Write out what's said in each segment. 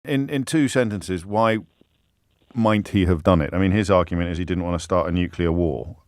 In two sentences, why might he have done it? I mean, his argument is he didn't want to start a nuclear war,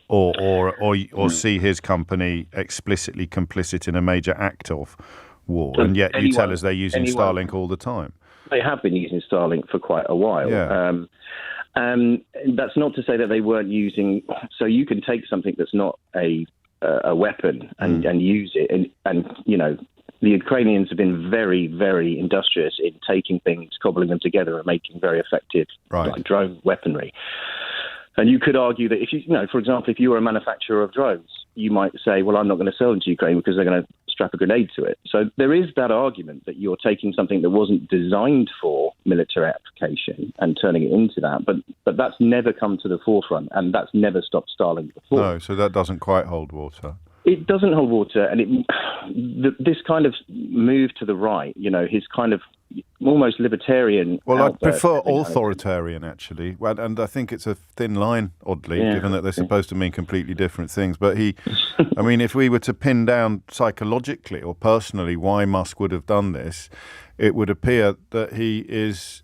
or see his company explicitly complicit in a major act of war. And yet you tell us they're using Starlink all the time. They have been using Starlink for quite a while. Yeah. That's not to say that they weren't using. So you can take something that's not a weapon and use it, and you know. The Ukrainians have been very, very industrious in taking things, cobbling them together, and making very effective like drone weaponry. And you could argue that if you know, for example, if you were a manufacturer of drones, you might say, well, I'm not going to sell them to Ukraine because they're going to strap a grenade to it. So there is that argument that you're taking something that wasn't designed for military application and turning it into that. But that's never come to the forefront, and that's never stopped Starlink before. No, so that doesn't quite hold water. It doesn't hold water, and this kind of move to the right, you know, his kind of almost libertarian. Well, I prefer authoritarian, actually, and I think it's a thin line, oddly, given that they're supposed to mean completely different things. But I mean, if we were to pin down psychologically or personally why Musk would have done this, it would appear that he is,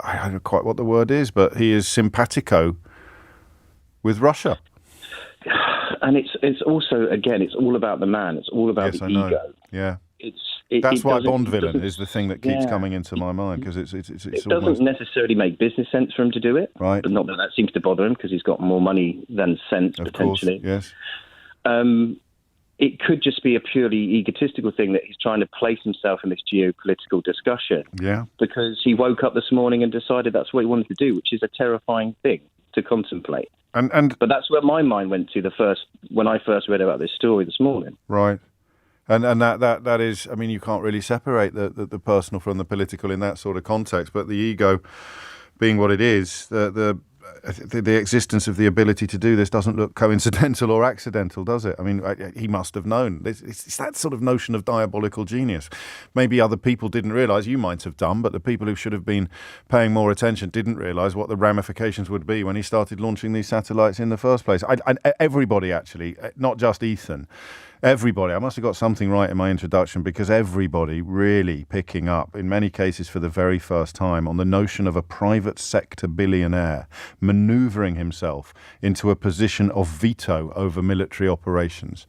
I don't know quite what the word is, but he is simpatico with Russia. And it's also, again, it's all about the man. It's all about the ego. Yeah. That's why Bond villain is the thing that keeps coming into my mind, because it doesn't necessarily make business sense for him to do it. Right. But not that seems to bother him, because he's got more money than sense, potentially. Course, yes. It could just be a purely egotistical thing that he's trying to place himself in this geopolitical discussion. Yeah. Because he woke up this morning and decided that's what he wanted to do, which is a terrifying thing to contemplate. But that's where my mind went to when I first read about this story this morning. Right. And that is, I mean, you can't really separate the personal from the political in that sort of context. But the ego being what it is, the existence of the ability to do this doesn't look coincidental or accidental, does it? I mean, he must have known. It's that sort of notion of diabolical genius. Maybe other people didn't realise, you might have done, but the people who should have been paying more attention didn't realise what the ramifications would be when he started launching these satellites in the first place. Everybody, actually, not just Ethan, everybody. I must have got something right in my introduction, because everybody really picking up, in many cases for the very first time, on the notion of a private sector billionaire manoeuvring himself into a position of veto over military operations.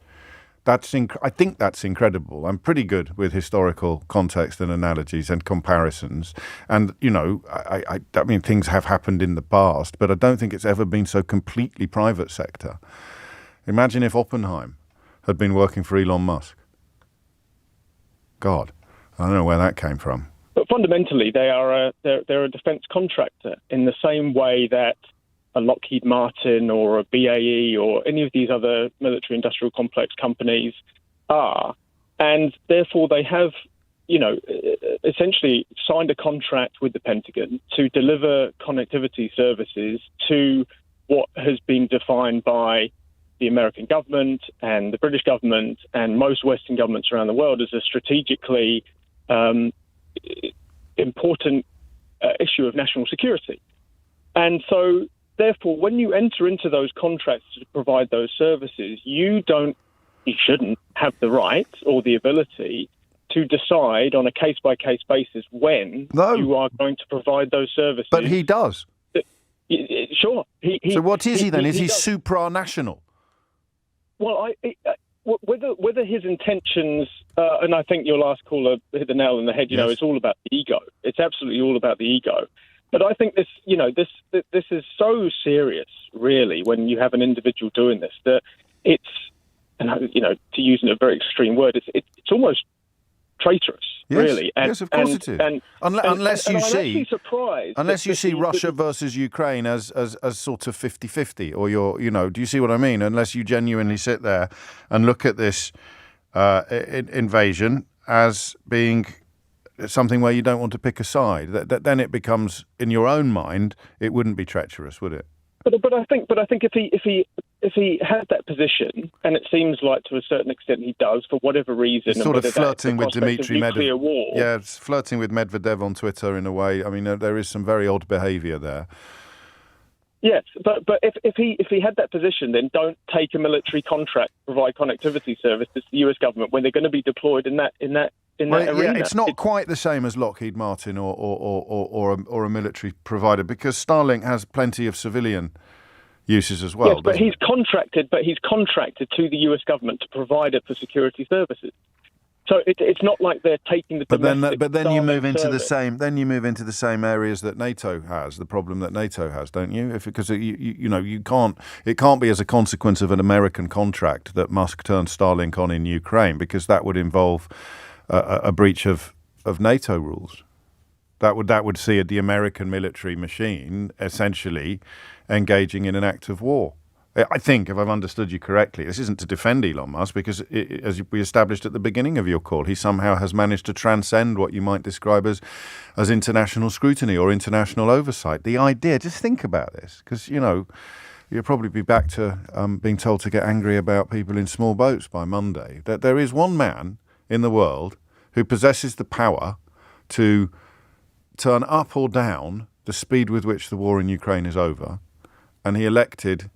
I think that's incredible. I'm pretty good with historical context and analogies and comparisons. And, you know, I mean, things have happened in the past, but I don't think it's ever been so completely private sector. Imagine if Oppenheim had been working for Elon Musk. God, I don't know where that came from. But fundamentally, they're a defence contractor in the same way that a Lockheed Martin or a BAE or any of these other military-industrial complex companies are. And therefore, they have, you know, essentially signed a contract with the Pentagon to deliver connectivity services to what has been defined by the American government and the British government and most Western governments around the world as a strategically important issue of national security. And so, therefore, when you enter into those contracts to provide those services, you shouldn't have the right or the ability to decide on a case-by-case basis when you are going to provide those services. But he does. Sure. So what is he then? Is he supranational? Well, whether his intentions, and I think your last caller hit the nail on the head. You know, it's all about the ego. It's absolutely all about the ego. But I think this is so serious, really, when you have an individual doing this, that it's, and you know, to use a very extreme word, it's almost traitorous. Yes, really. Yes, of course it is. Unless you see Russia versus Ukraine as sort of 50-50, or do you see what I mean? Unless you genuinely sit there and look at this invasion as being something where you don't want to pick a side, then it becomes, in your own mind, it wouldn't be treacherous, would it? But I think if he had that position, and it seems like to a certain extent he does, for whatever reason, it's sort of flirting with Dmitry Medvedev. War. Yeah, it's flirting with Medvedev on Twitter in a way. I mean, there is some very odd behaviour there. Yes, but if he had that position, then don't take a military contract to provide connectivity services to the US government when they're going to be deployed in that arena. It's not quite the same as Lockheed Martin or a military provider, because Starlink has plenty of civilian uses as well. Yes, but he's contracted. But he's contracted to the U.S. government to provide it for security services. So it's not like they're taking the. But then you move into the same. Then you move into the same areas that NATO has. The problem that NATO has, don't you? Because you can't. It can't be as a consequence of an American contract that Musk turned Starlink on in Ukraine, because that would involve a breach of NATO rules. That would see the American military machine essentially engaging in an act of war. I think, if I've understood you correctly, this isn't to defend Elon Musk, because as we established at the beginning of your call, he somehow has managed to transcend what you might describe as international scrutiny or international oversight. The idea, just think about this, because, you'll probably be back to being told to get angry about people in small boats by Monday, that there is one man in the world who possesses the power to turn up or down the speed with which the war in Ukraine is over, and he elected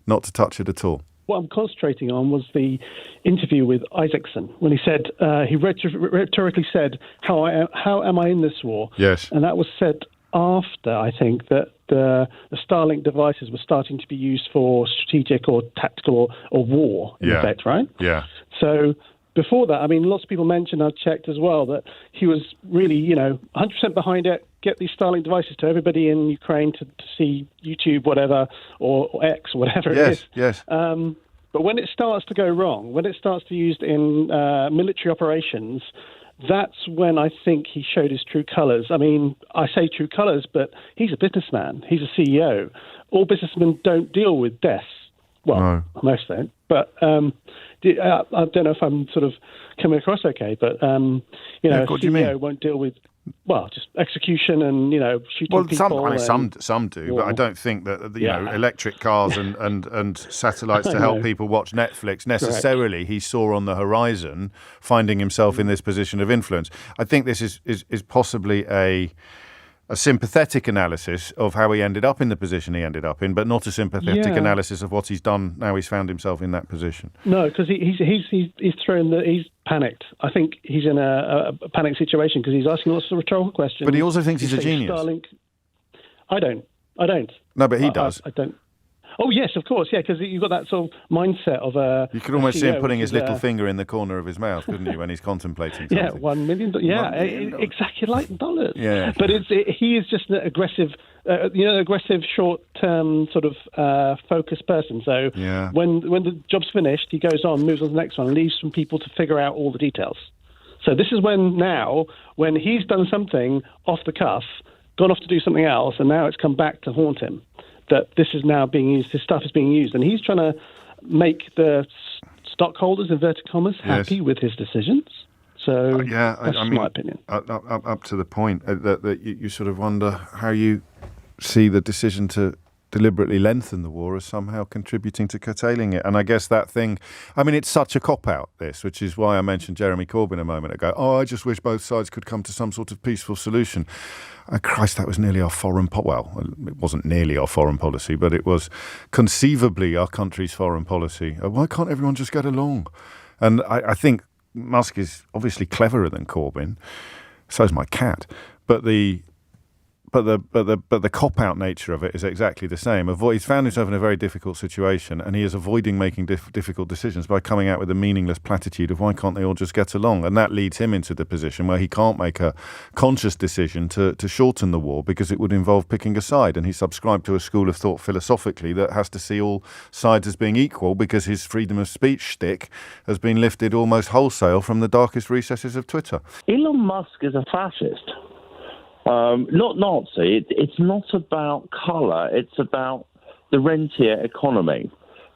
not to touch it at all. What I'm concentrating on was the interview with Isaacson, when he said, he rhetorically said, how am I in this war? Yes. And that was said after, I think, that the Starlink devices were starting to be used for strategic or tactical or war, in effect, right? Yeah. So before that, I mean, lots of people mentioned, I've checked as well, that he was really, 100% behind it. Get these Starlink devices to everybody in Ukraine to see YouTube, whatever, or X, whatever it is. Yes. But when it starts to go wrong, when it starts to be used in military operations, that's when I think he showed his true colours. I mean, I say true colours, but he's a businessman. He's a CEO. All businessmen don't deal with deaths. Well, no. Most don't. But I don't know if I'm sort of coming across okay, but, a CEO won't deal with, just execution and, shooting people. Some do, but I don't think that, electric cars and satellites to help people watch Netflix necessarily Correct. He saw on the horizon finding himself in this position of influence. I think this is possibly a sympathetic analysis of how he ended up in the position he ended up in, but not a sympathetic analysis of what he's done now he's found himself in that position. No, because he's he's panicked. I think he's in a panic situation because he's asking lots of rhetorical questions. But he also thinks he's a genius. Starlink. I don't. No, but he does. I don't. Oh, yes, of course, because you've got that sort of mindset of a... You could almost see him putting his little finger in the corner of his mouth, couldn't you, when he's contemplating something? Yeah, $1 million. Exactly like dollars. Yeah. But he is just an aggressive, aggressive short-term sort of focused person. So when the job's finished, he goes on, moves on to the next one, leaves some people to figure out all the details. So this is when he's done something off the cuff, gone off to do something else, and now it's come back to haunt him. That this is now being used, his stuff is being used, and he's trying to make the stockholders, inverted commas, happy with his decisions. So that's my opinion. Up to the point that you sort of wonder how you see the decision to deliberately lengthen the war as somehow contributing to curtailing it. And I guess that thing, it's such a cop-out, this, which is why I mentioned Jeremy Corbyn a moment ago. Oh, I just wish both sides could come to some sort of peaceful solution. Christ, that was nearly our foreign policy. Well, it wasn't nearly our foreign policy, but it was conceivably our country's foreign policy. Why can't everyone just get along? And I think Musk is obviously cleverer than Corbyn. So's my cat. But the cop-out nature of it is exactly the same. He's found himself in a very difficult situation, and he is avoiding making difficult decisions by coming out with a meaningless platitude of why can't they all just get along? And that leads him into the position where he can't make a conscious decision to shorten the war because it would involve picking a side. And he subscribed to a school of thought philosophically that has to see all sides as being equal because his freedom of speech shtick has been lifted almost wholesale from the darkest recesses of Twitter. Elon Musk is a fascist. Not Nazi. It's not about colour. It's about the rentier economy.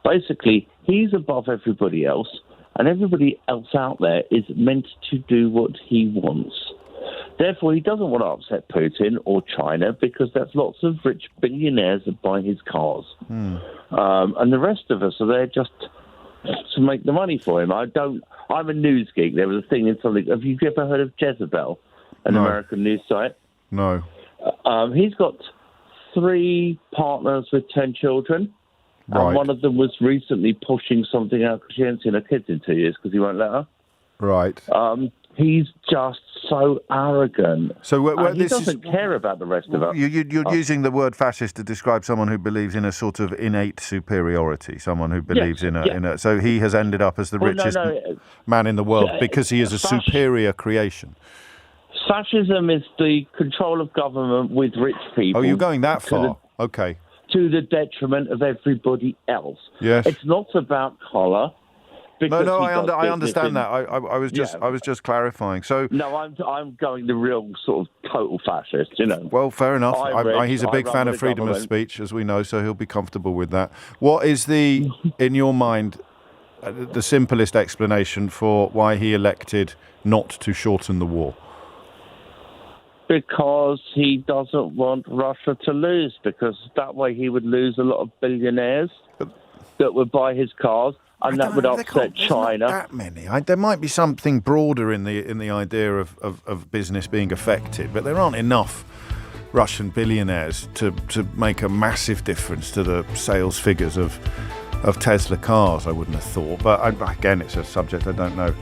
Basically, he's above everybody else, and everybody else out there is meant to do what he wants. Therefore, he doesn't want to upset Putin or China because there's lots of rich billionaires that buy his cars. And the rest of us are there just to make the money for him. I'm a news geek. There was a thing in something. Have you ever heard of Jezebel, an American news site? No. He's got 3 partners with 10 children. Right. And one of them was recently pushing something out because she hasn't seen her kids in 2 years because he won't let her. Right. He's just so arrogant. So he doesn't care about the rest of us. You're using the word fascist to describe someone who believes in a sort of innate superiority, someone who believes in a. So he has ended up as the richest man in the world because he is a superior creation. Fascism is the control of government with rich people. Oh, you're going that far? Okay. To the detriment of everybody else. Yes. It's not about colour. No, I understand that. I was just clarifying. So no, I'm going the real sort of total fascist. Well, fair enough. He's a big fan of freedom of speech, as we know, so he'll be comfortable with that. What is in your mind, the simplest explanation for why he elected not to shorten the war? Because he doesn't want Russia to lose, because that way he would lose a lot of billionaires that would buy his cars. And that would upset China. Not that many. There might be something broader in the idea of business being affected, but there aren't enough Russian billionaires to make a massive difference to the sales figures of Tesla cars. I wouldn't have thought, but again, it's a subject I don't know